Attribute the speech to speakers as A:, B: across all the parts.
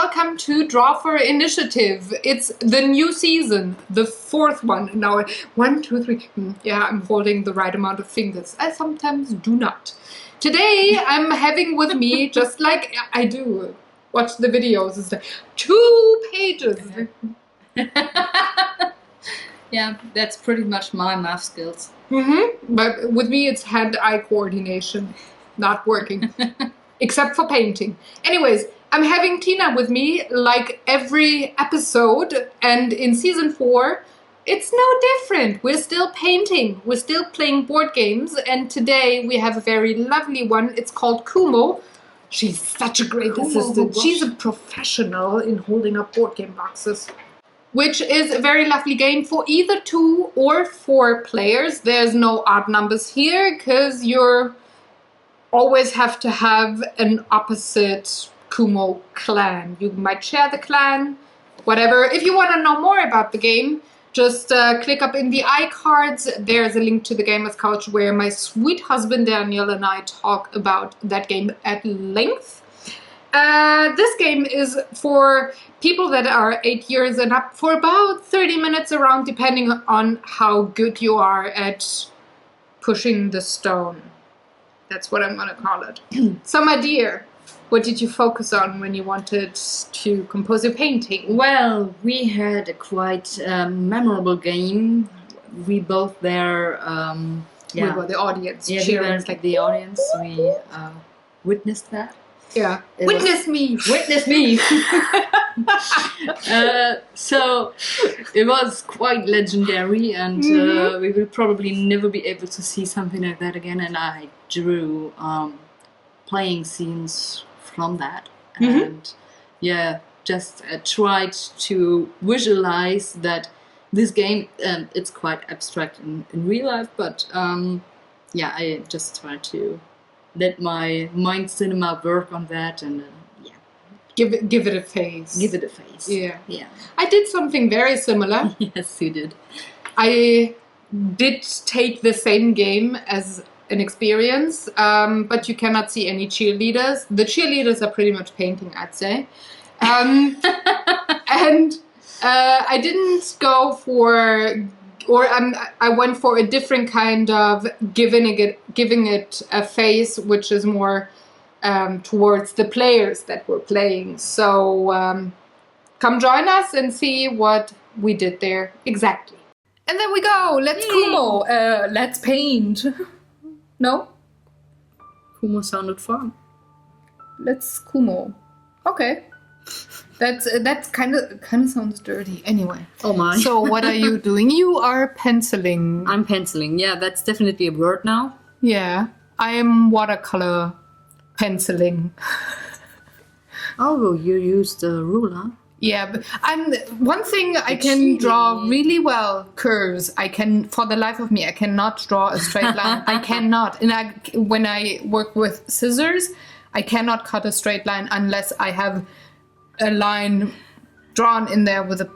A: welcome to Draw for Initiative. It's the new season, the 4th one. Now, 1, 2, 3. Yeah, I'm holding the right amount of fingers. I sometimes do not. Today, I'm having with me, just like I do, watch the videos, it's like 2 pages.
B: Yeah, that's pretty much my math skills.
A: But with me, it's hand-eye coordination. Not working. Except for painting. Anyways, I'm having Tina with me like every episode, and in season 4, it's no different. We're still painting. We're still playing board games, and today we have a very lovely one. It's called Kumo. She's such a great assistant. She's a professional in holding up board game boxes. Which is a very lovely game for either 2 or 4 players. There's no odd numbers here, because you always have to have an opposite Kumo clan. You might share the clan, whatever. If you want to know more about the game, just click up in the iCards. There's a link to the Gamers Couch where my sweet husband Daniel and I talk about that game at length. This game is for people that are 8 years and up for about 30 minutes around, depending on how good you are at pushing the stone. That's what I'm going to call it. So, my dear, what did you focus on when you wanted to compose your painting?
B: Well, we had a quite memorable game. We both there...
A: We were the audience.
B: Yeah, we were like the audience. We witnessed that.
A: Yeah. Witness me!
B: Witness me! So it was quite legendary, and we will probably never be able to see something like that again. And I drew playing scenes from that, and just tried to visualize that this game. It's quite abstract in real life, but I just tried to let my mind cinema work on that, and
A: give it a face.
B: Give it a face.
A: Yeah. I did something very similar.
B: Yes, you did.
A: I did take the same game as an experience, but you cannot see any cheerleaders. The cheerleaders are pretty much painting, I'd say. And I didn't go for... I went for a different kind of giving it a face, which is more towards the players that were playing. So come join us and see what we did there exactly. And there we go. Let's Kumo. Let's paint. No?
B: Kumo sounded fun.
A: Let's Kumo. Okay. That's kind of sounds dirty. Anyway.
B: Oh my.
A: So what are you doing? You are penciling.
B: I'm penciling. Yeah, that's definitely a word now.
A: Yeah. I am watercolor penciling.
B: Oh, you used a ruler.
A: Yeah, but one thing I can draw really well, curves. For the life of me, I cannot draw a straight line. I cannot. And when I work with scissors, I cannot cut a straight line unless I have a line drawn in there with a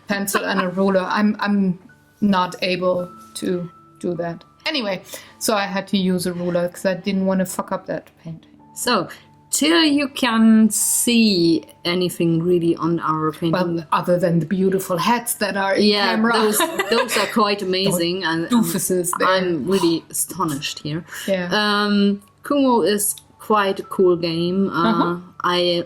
A: pencil and a ruler. I'm not able to do that. Anyway, so I had to use a ruler because I didn't want to fuck up that painting.
B: So, till you can see anything really on our painting.
A: Well, other than the beautiful hats that are in camera.
B: those are quite amazing. And
A: doofuses there.
B: I'm really astonished here.
A: Yeah.
B: Kumo is quite a cool game. I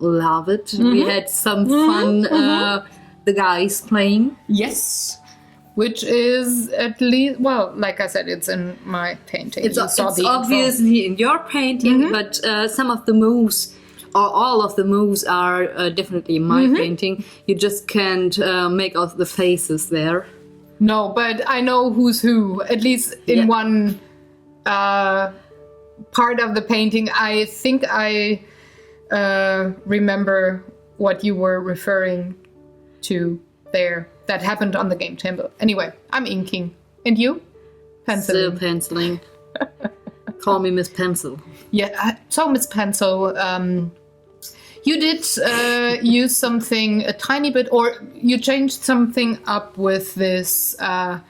B: love it. We had some fun, the guys playing.
A: Yes. Which is at least, well, like I said, it's in my painting.
B: It's obviously in your painting, but some of the moves, or all of the moves, are definitely in my painting. You just can't make out the faces there.
A: No, but I know who's who, at least in one part of the painting. I think I remember what you were referring to there. That happened on the game table. Anyway, I'm inking. And you? Penciling.
B: Still penciling. Call me Miss Pencil.
A: Yeah, so Miss Pencil, you did use something a tiny bit, or you changed something up with this
B: I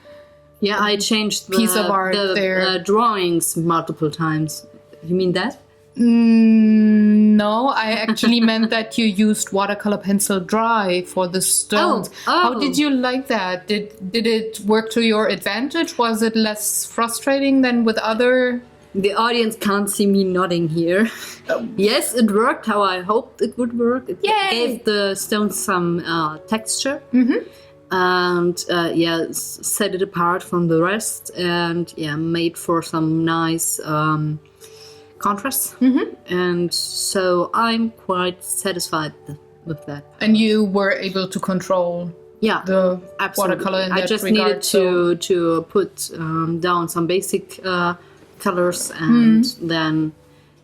B: changed
A: piece of art
B: the
A: there.
B: Drawings multiple times. You mean that?
A: No, I actually meant that you used watercolor pencil dry for the stones. How did you like that? Did it work to your advantage? Was it less frustrating than with other?
B: The audience can't see me nodding here. Yes, it worked how I hoped it would work. It gave the stones some texture. And set it apart from the rest, and made for some nice contrast. And so I'm quite satisfied with that.
A: And you were able to control the watercolor in that
B: I just
A: regard,
B: needed to put down some basic colors and then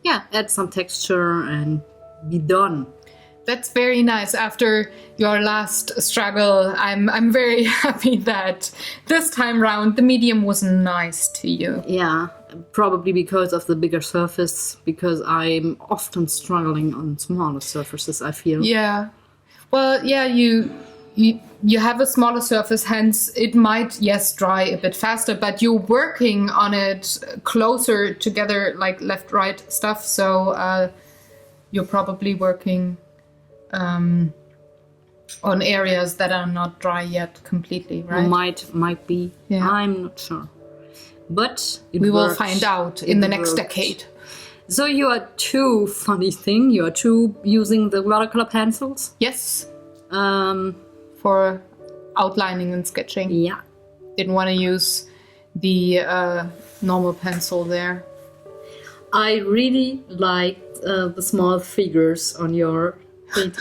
B: add some texture and be done.
A: That's very nice. After your last struggle, I'm very happy that this time round the medium was nice to you.
B: Yeah, probably because of the bigger surface, because I'm often struggling on smaller surfaces, I feel.
A: Yeah. Well, yeah, you have a smaller surface, hence it might, dry a bit faster, but you're working on it closer together, like left-right stuff, so you're probably working on areas that are not dry yet completely, right?
B: Might be. Yeah. I'm not sure. But
A: we will find out in the next decade.
B: So you are two using the watercolor pencils?
A: Yes. For outlining and sketching.
B: Yeah.
A: Didn't want to use the normal pencil there.
B: I really liked the small figures on your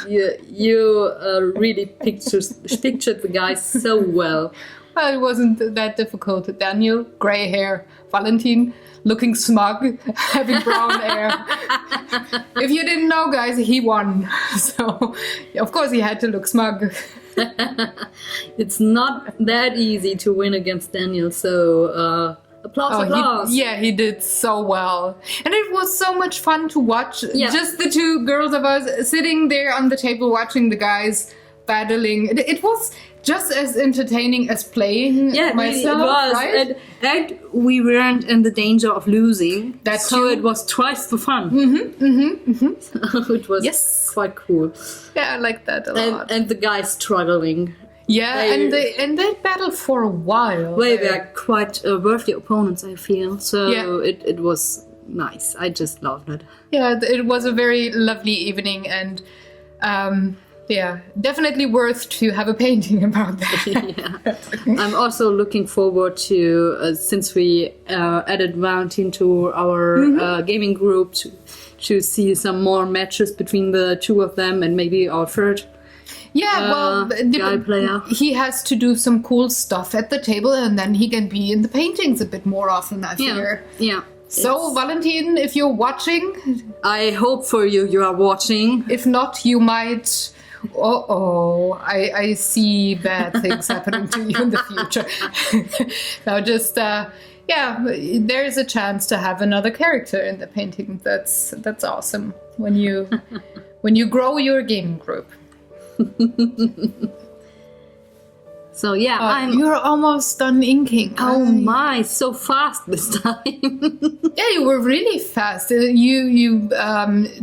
B: you really pictured the guys so well.
A: Well, it wasn't that difficult. Daniel, grey hair. Valentin, looking smug, having brown hair. If you didn't know, guys, he won. So, of course, he had to look smug.
B: It's not that easy to win against Daniel, so applause.
A: He did so well. And it was so much fun to watch. Just the two girls of us sitting there on the table watching the guys battling. It was just as entertaining as playing myself,
B: really, it was.
A: Right?
B: And we weren't in the danger of losing. It was twice the fun. So it was quite cool.
A: Yeah, I like that a lot.
B: And the guys struggling.
A: Yeah, and they battled for a while.
B: They were quite worthy opponents, I feel. So it was nice. I just loved it.
A: Yeah, it was a very lovely evening, and definitely worth to have a painting about that.
B: I'm also looking forward to, since we added Valentin to our gaming group, to see some more matches between the two of them, and maybe our third.
A: Guy
B: player.
A: He has to do some cool stuff at the table, and then he can be in the paintings a bit more often, I fear.
B: Yeah.
A: So, Valentin, if you're watching...
B: I hope for you are watching.
A: If not, you might... I see bad things happening to you in the future. Now, just... there is a chance to have another character in the painting. That's awesome. When you grow your gaming group.
B: So
A: you're almost done inking.
B: Oh my, so fast this time.
A: Yeah, you were really fast. You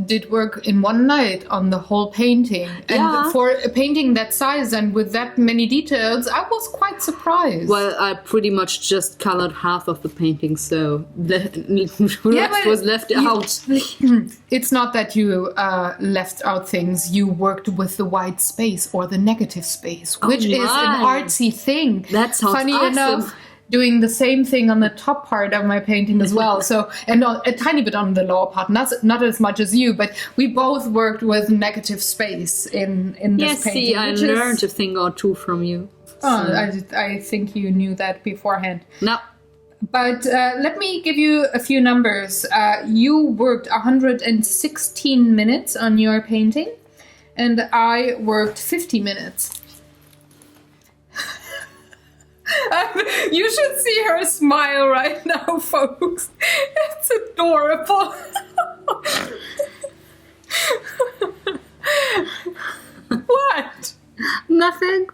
A: did work in one night on the whole painting. And for a painting that size and with that many details, I was quite surprised.
B: Well, I pretty much just colored half of the painting, so the rest was left out.
A: It's not that you left out things. You worked with the white space or the negative space, which is an artsy thing.
B: That sounds
A: funny
B: awesome.
A: enough, doing the same thing on the top part of my painting as well. So, and a tiny bit on the lower part, not as much as you, but we both worked with negative space in this painting.
B: See, I learned a thing or two from you.
A: So. I think you knew that beforehand.
B: No.
A: But let me give you a few numbers. You worked 116 minutes on your painting, and I worked 50 minutes. You should see her smile right now, folks. It's adorable. What?
B: Nothing.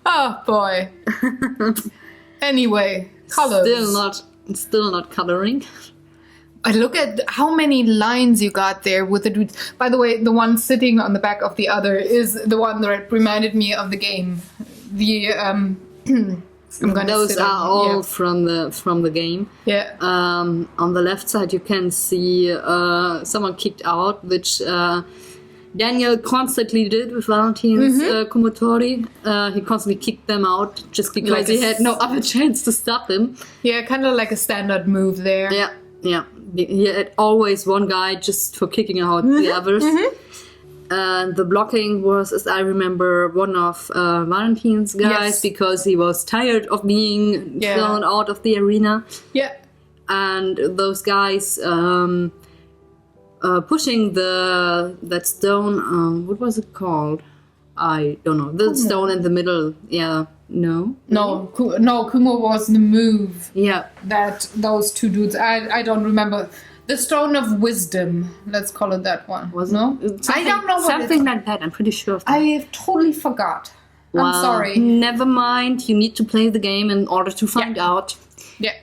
A: Oh boy. Anyway, colors.
B: Still not coloring.
A: I look at how many lines you got there with the dudes. By the way, the one sitting on the back of the other is the one that reminded me of the game. The
B: Those are all from the game.
A: Yeah.
B: On the left side, you can see someone kicked out, which Daniel constantly did with Valentin's Kumotori. He constantly kicked them out just because
A: Like
B: he had no other chance to stop him.
A: Yeah, kind of like a standard move there.
B: Yeah. He had always one guy just for kicking out the others. And the blocking was, as I remember, one of Valentin's guys because he was tired of being thrown out of the arena.
A: Yeah.
B: And those guys pushing that stone, what was it called? I don't know. The stone in the middle. Yeah. No.
A: Kumo was the move.
B: Yeah.
A: That those two dudes. I don't remember. The Stone of Wisdom. Let's call it that one.
B: No?
A: I don't know what
B: something like that. I'm pretty sure of that.
A: I totally forgot. I'm sorry.
B: Never mind. You need to play the game in order to find out.
A: Yeah.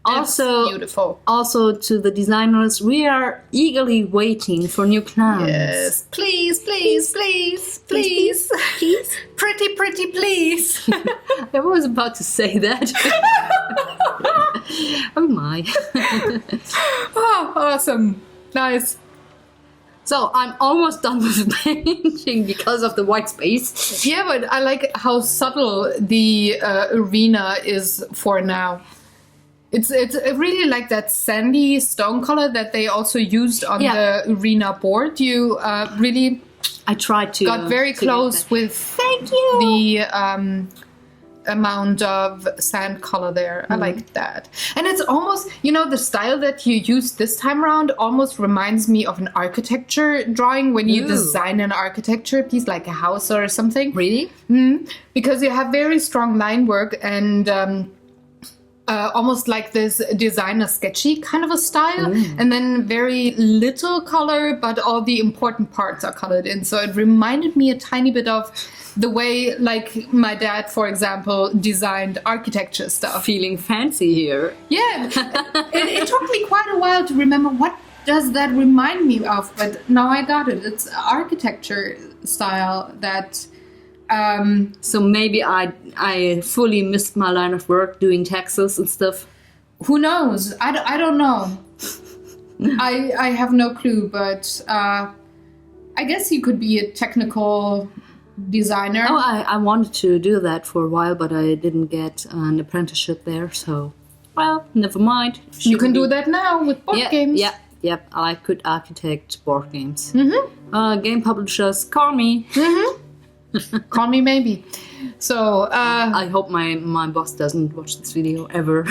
B: Also,
A: beautiful.
B: Also, to the designers, we are eagerly waiting for new clans.
A: Yes, please. Pretty, please.
B: I was about to say that. Oh my.
A: Oh, awesome. Nice.
B: So I'm almost done with painting because of the white space.
A: Yeah, but I like how subtle the arena is for now. It's really like that sandy stone color that they also used on the arena board. You really
B: I tried to
A: got very close with the amount of sand color there. I like that. And it's almost, the style that you used this time around almost reminds me of an architecture drawing when you design an architecture piece like a house or something.
B: Really?
A: Mm-hmm. Because you have very strong line work and almost like this designer sketchy kind of a style, and then very little color, but all the important parts are colored in. So it reminded me a tiny bit of the way, like, my dad, for example, designed architecture stuff.
B: Feeling fancy here.
A: Yeah. It took me quite a while to remember what does that remind me of, but now I got it. It's architecture style that...
B: so maybe I fully missed my line of work doing taxes and stuff.
A: Who knows? I don't know. I have no clue, but I guess you could be a technical designer.
B: Oh, I wanted to do that for a while, but I didn't get an apprenticeship there, so, well, never mind.
A: You can do that now with board games.
B: Yep, I could architect board games.
A: Mm-hmm.
B: Game publishers, call me.
A: Mm-hmm. Call me maybe. So
B: I hope my boss doesn't watch this video ever.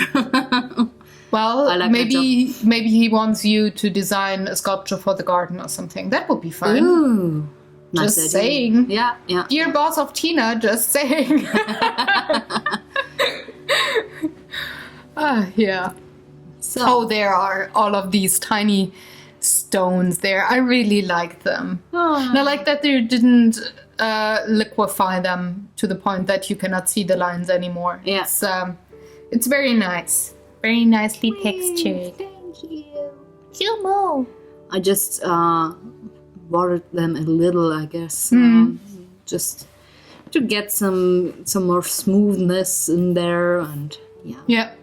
A: Well,
B: like
A: maybe he wants you to design a sculpture for the garden or something. That would be fun.
B: Ooh,
A: just
B: nice
A: saying.
B: Yeah.
A: Dear boss of Tina, just saying. Yeah. So there are all of these tiny stones there. I really like them. And I like that they didn't liquefy them to the point that you cannot see the lines anymore.
B: Yeah.
A: It's very nice. Very nicely textured.
B: Thank you.
A: Kumo.
B: I just watered them a little, I guess. Just to get some more smoothness in there, and
A: yeah.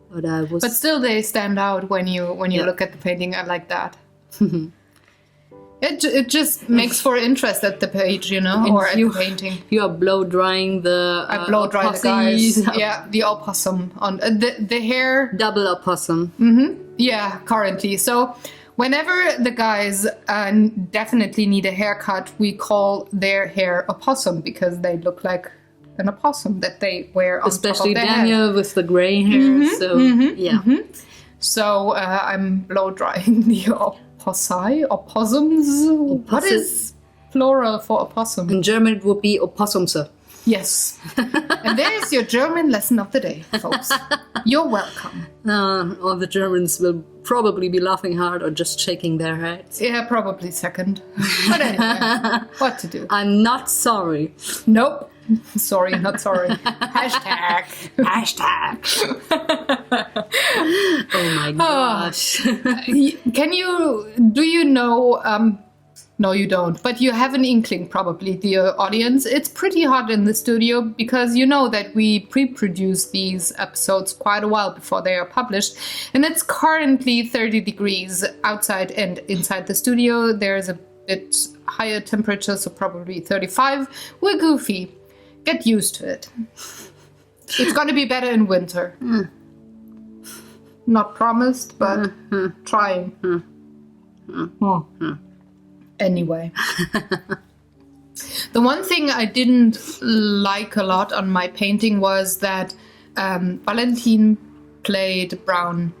B: But
A: still, they stand out when you look at the painting. I like that. It just makes for interest at the page, or at the painting.
B: You are blow drying the.
A: I blow dry the guys. Yeah, the opossum on the hair.
B: Double opossum.
A: Yeah, currently. So whenever the guys definitely need a haircut, we call their hair opossum because they look like an opossum that they wear on
B: Especially
A: top of their
B: Daniel
A: head.
B: with the gray hair.
A: So I'm blow drying the opossums. What is plural for opossum?
B: In German it would be opossumse.
A: Yes. And there's your German lesson of the day, folks. You're welcome.
B: All the Germans will probably be laughing hard or just shaking their heads.
A: Yeah, probably second. But anyway, what to do?
B: I'm not sorry.
A: Nope. Sorry, not sorry. Hashtag.
B: Oh my gosh.
A: Do you know, no you don't, but you have an inkling probably, dear audience. It's pretty hot in the studio because you know that we pre-produce these episodes quite a while before they are published. And it's currently 30 degrees outside and inside the studio. There's a bit higher temperature, so probably 35. We're goofy. Get used to it. It's going to be better in winter. Not promised, but trying. Anyway. The one thing I didn't like a lot on my painting was that Valentin played brown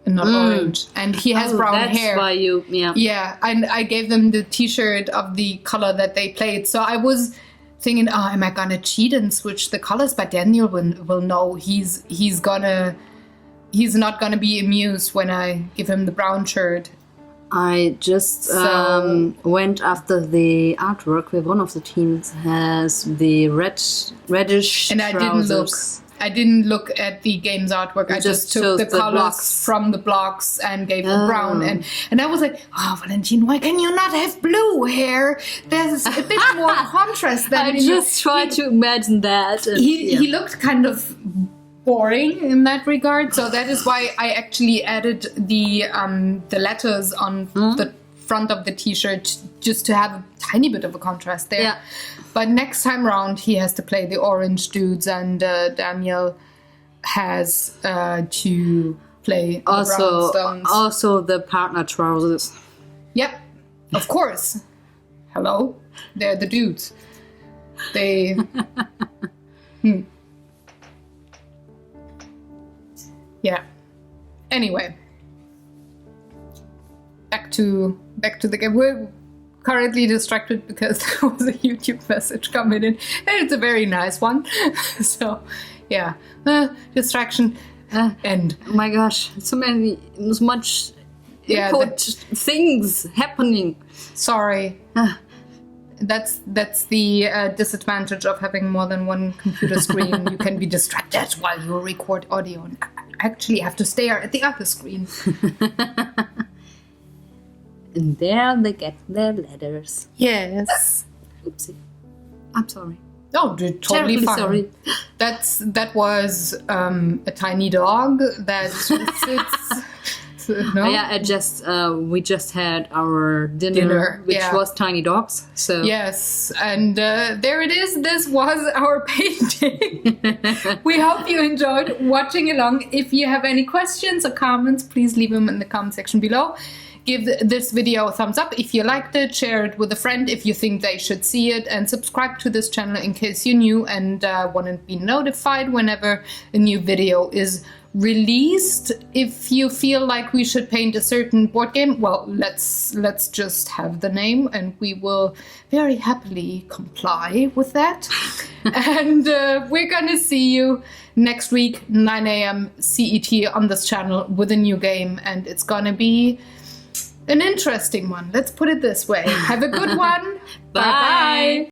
A: and not orange. And he has brown hair.
B: That's why you,
A: Yeah, and I gave them the t-shirt of the color that they played. So I was thinking, am I gonna cheat and switch the colors? But Daniel will know. He's not gonna be amused when I give him the brown shirt.
B: I just went after the artwork where one of the teams has the reddish
A: and
B: trousers.
A: I didn't look at the game's artwork. I just took the colors
B: blocks
A: from the blocks and gave them brown. And I was like, Valentin, why can you not have blue hair? There's a bit more contrast than
B: I just tried to imagine that. And,
A: he looked kind of boring in that regard. So that is why I actually added the letters on the front of the t-shirt just to have a tiny bit of a contrast there.
B: Yeah.
A: But next time round, he has to play the orange dudes, and Daniel has to play the brown stones.
B: Also the partner trousers.
A: Yep, of course. Hello, they're the dudes. They. Yeah. Anyway, back to the game. We're currently distracted because there was a YouTube message coming in, and it's a very nice one. So, yeah, distraction. End.
B: Oh my gosh, so much input things happening.
A: Sorry. That's the disadvantage of having more than one computer screen. You can be distracted while you record audio and actually have to stare at the other screen.
B: And there they get their letters.
A: Yes.
B: Oopsie. I'm sorry.
A: Oh, totally fine.
B: Sorry.
A: That was a tiny dog that sits. No?
B: Yeah, we just had our dinner which was tiny dogs. So
A: yes, and there it is. This was our painting. We hope you enjoyed watching along. If you have any questions or comments, please leave them in the comment section below. Give this video a thumbs up if you liked it, share it with a friend if you think they should see it, and subscribe to this channel in case you're new and want to be notified whenever a new video is released. If you feel like we should paint a certain board game, well, let's just have the name and we will very happily comply with that. And we're gonna see you next week, 9 a.m. CET on this channel with a new game, and it's gonna be an interesting one. Let's put it this way. Have a good one. Bye-bye.